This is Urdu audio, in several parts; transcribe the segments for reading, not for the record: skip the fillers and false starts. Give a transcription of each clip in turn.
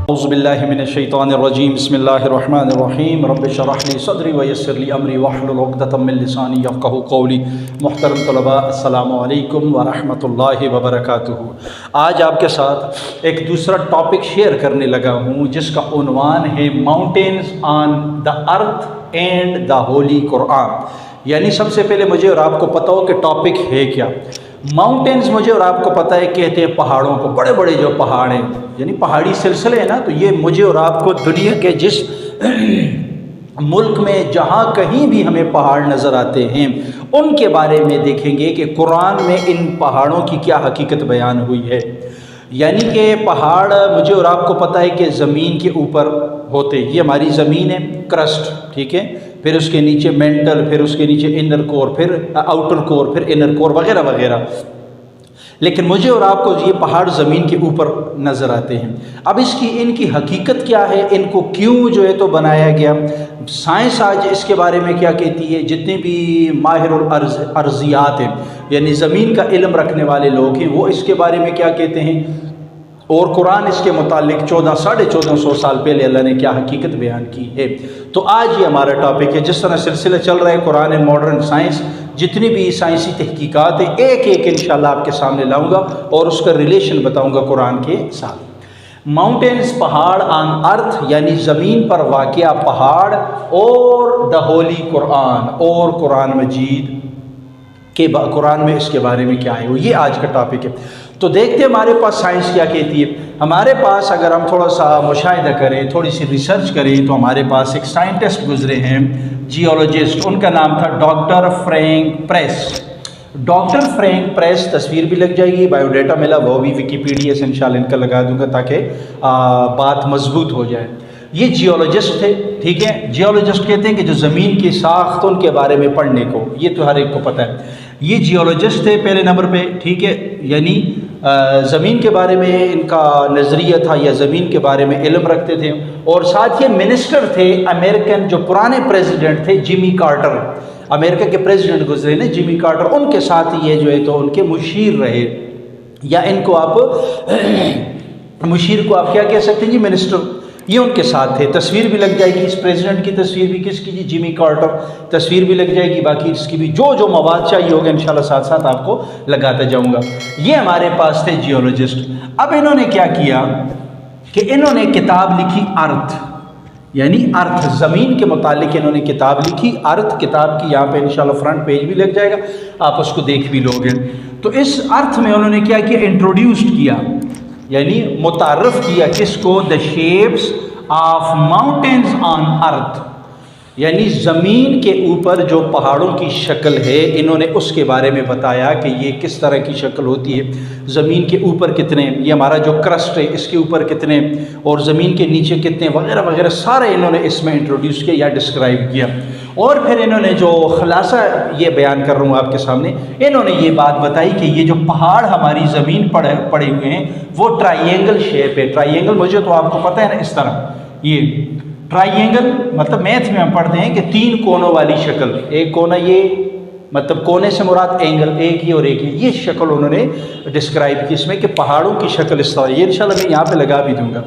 اعوذ باللہ من الشیطان الرجیم بسم اللہ الرحمن الرحیم رب اشرح لی صدری ویسر لی امری واحلل عقدۃ من لسانی یفقہوا قولی۔ محترم طلباء، السلام علیکم ورحمۃ اللہ وبرکاتہ۔ آج آپ کے ساتھ ایک دوسرا ٹاپک شیئر کرنے لگا ہوں جس کا عنوان ہے mountains on the earth and the holy Quran. یعنی سب سے پہلے مجھے اور آپ کو پتہ ہو کہ ٹاپک ہے کیا۔ ماؤنٹینز مجھے اور آپ کو پتہ ہے کہتے ہیں پہاڑوں کو، بڑے بڑے جو پہاڑ ہیں یعنی پہاڑی سلسلے ہیں نا، تو یہ مجھے اور آپ کو دنیا کے جس ملک میں جہاں کہیں بھی ہمیں پہاڑ نظر آتے ہیں ان کے بارے میں دیکھیں گے کہ قرآن میں ان پہاڑوں کی کیا حقیقت بیان ہوئی ہے۔ یعنی کہ پہاڑ مجھے اور آپ کو پتہ ہے کہ زمین کے اوپر ہوتے، یہ ہماری زمین ہے کرسٹ، ٹھیک ہے، پھر اس کے نیچے مینٹل، پھر اس کے نیچے انر کور، پھر آؤٹر کور، پھر انر کور وغیرہ وغیرہ۔ لیکن مجھے اور آپ کو یہ پہاڑ زمین کے اوپر نظر آتے ہیں۔ اب ان کی حقیقت کیا ہے، ان کو کیوں جو ہے تو بنایا گیا، سائنس آج اس کے بارے میں کیا کہتی ہے، جتنے بھی ماہر الارضیات ہیں یعنی زمین کا علم رکھنے والے لوگ ہیں وہ اس کے بارے میں کیا کہتے ہیں، اور قرآن اس کے متعلق 1400 سال پہلے اللہ نے کیا حقیقت بیان کی ہے۔ تو آج یہ ہمارا ٹاپک ہے۔ جس طرح سلسلہ چل رہا ہے قرآن اینڈ ماڈرن سائنس، جتنی بھی سائنسی تحقیقات ہیں ایک ایک انشاءاللہ آپ کے سامنے لاؤں گا اور اس کا ریلیشن بتاؤں گا قرآن کے ساتھ۔ ماؤنٹینز، پہاڑ آن ارتھ یعنی زمین پر واقع پہاڑ، اور دا ہولی قرآن، اور قرآن مجید کہ قرآن میں اس کے بارے میں کیا ہے، یہ آج کا ٹاپک ہے۔ تو دیکھتے ہیں ہمارے پاس سائنس کیا کہتی ہے۔ ہمارے پاس اگر ہم تھوڑا سا مشاہدہ کریں، تھوڑی سی ریسرچ کریں، تو ہمارے پاس ایک سائنٹسٹ گزرے ہیں، جیولوجسٹ، ان کا نام تھا doctor Frank press. Doctor Frank press, تصویر بھی لگ جائے گی، بایو ڈیٹا ملا وہ بھی ویکیپیڈیا سے انشاءاللہ ان کا لگا دوں گا تاکہ بات مضبوط ہو جائے۔ یہ جیولوجسٹ تھے، ٹھیک ہے۔ جیولوجسٹ کہتے ہیں کہ جو زمین کی ساخت ان کے بارے میں پڑھنے کو، یہ تو ہر ایک کو پتہ ہے۔ یہ جیولوجسٹ تھے پہلے نمبر پہ، ٹھیک ہے، یعنی زمین کے بارے میں ان کا نظریہ تھا یا زمین کے بارے میں علم رکھتے تھے، اور ساتھ یہ منسٹر تھے امریکن، جو پرانے پریزیڈنٹ تھے جیمی کارٹر، امریکہ کے پریزیڈنٹ گزرے نا جیمی کارٹر، ان کے ساتھ یہ جو ہے تو ان کے مشیر رہے، یا ان کو آپ مشیر کو آپ کیا کہہ سکتے ہیں جی، منسٹر، یہ ان کے ساتھ تھے۔ تصویر بھی لگ جائے گی، اس پریزیڈنٹ کی تصویر بھی، کس کی جی، جیمی کارٹر، تصویر بھی لگ جائے گی، باقی اس کی بھی جو مواد چاہیے ہوگا انشاءاللہ ساتھ ساتھ آپ کو لگاتا جاؤں گا۔ یہ ہمارے پاس تھے جیولوجسٹ۔ اب انہوں نے کیا کیا کہ انہوں نے کتاب لکھی ارتھ، یعنی ارتھ، زمین کے متعلق انہوں نے کتاب لکھی ارتھ۔ کتاب کی یہاں پہ انشاءاللہ فرنٹ پیج بھی لگ جائے گا، آپ اس کو دیکھ بھی لوگے۔ تو اس ارتھ میں انہوں نے کیا کیا، انٹروڈیوسڈ کیا، یعنی متعارف کیا کس کو، دا شیپس آف ماؤنٹینز آن ارتھ، یعنی زمین کے اوپر جو پہاڑوں کی شکل ہے انہوں نے اس کے بارے میں بتایا کہ یہ کس طرح کی شکل ہوتی ہے، زمین کے اوپر کتنے، یہ ہمارا جو کرسٹ ہے اس کے اوپر کتنے، اور زمین کے نیچے کتنے، وغیرہ وغیرہ سارے انہوں نے اس میں انٹروڈیوس کیا یا ڈسکرائب کیا۔ اور پھر انہوں نے جو خلاصہ یہ بیان کر رہا ہوں آپ کے سامنے، انہوں نے یہ بات بتائی کہ یہ جو پہاڑ ہماری زمین پڑے ہوئے ہیں وہ ٹرائینگل شیپ ہے۔ ٹرائینگل مجھے تو آپ کو پتہ ہے نا، اس طرح یہ ٹرائینگل مطلب میتھ میں ہم پڑھتے ہیں کہ 3 کونوں والی شکل، ایک کونا یہ مطلب کونے سے مراد اینگل، ایک ہی اور ایک ہی، یہ شکل انہوں نے ڈسکرائب کی اس میں کہ پہاڑوں کی شکل اس طرح، یہ انشاءاللہ میں یہاں پہ لگا بھی دوں گا،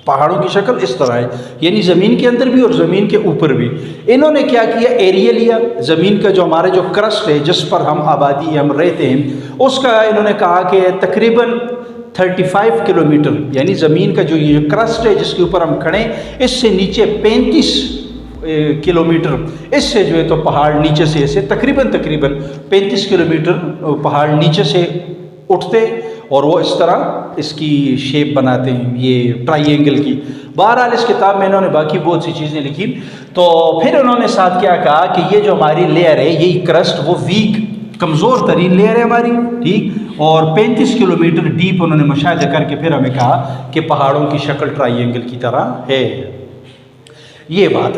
پہاڑوں کی شکل اس طرح ہے، یعنی زمین کے اندر بھی اور زمین کے اوپر بھی۔ انہوں نے کیا کیا، ایریا لیا، زمین کا جو ہمارا جو کرسٹ ہے جس پر ہم آبادی ہم رہتے ہیں اس کا انہوں نے کہا کہ تقریباً 35 کلومیٹر، یعنی زمین کا جو یہ کرسٹ ہے جس کے اوپر ہم کھڑے اس سے نیچے 35 کلومیٹر، اس سے جو ہے تو پہاڑ نیچے سے ایسے تقریباً 35 کلومیٹر پہاڑ نیچے سے اٹھتے، اور وہ اس طرح اس کی شیپ بناتے ہیں یہ ٹرائینگل کی۔ بہرحال اس کتاب میں انہوں نے باقی بہت سی چیزیں لکھی۔ تو پھر انہوں نے ساتھ کیا کہا کہ یہ جو ہماری لیئر ہے، یہی کرسٹ، وہ ویک، کمزور ترین لیئر ہے ہماری، ٹھیک، اور 35 کلومیٹر ڈیپ انہوں نے مشاہدہ کر کے پھر ہمیں کہا کہ پہاڑوں کی شکل ٹرائینگل کی طرح ہے، یہ بات۔